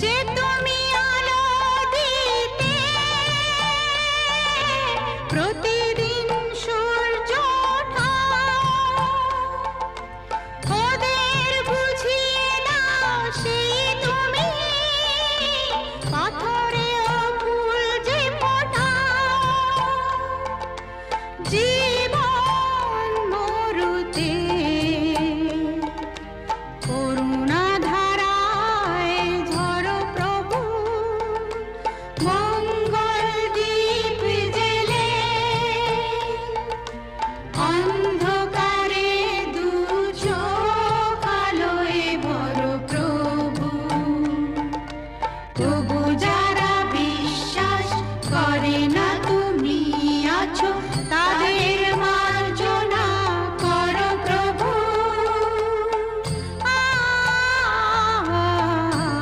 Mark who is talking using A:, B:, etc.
A: যে তুমি আলো দিতে প্রতিদিন সূর্য ওঠাও, ওদের বুঝিয়ে দাও সেই তুমি পাথরেও ফুল যে ফোটাও। জীবন মরুতে করুণা ধারায় ঝরো প্রভু, মঙ্গল দীপ জেলে অন্ধকারে দু চোখ আলোয় ভরো প্রভু। তবু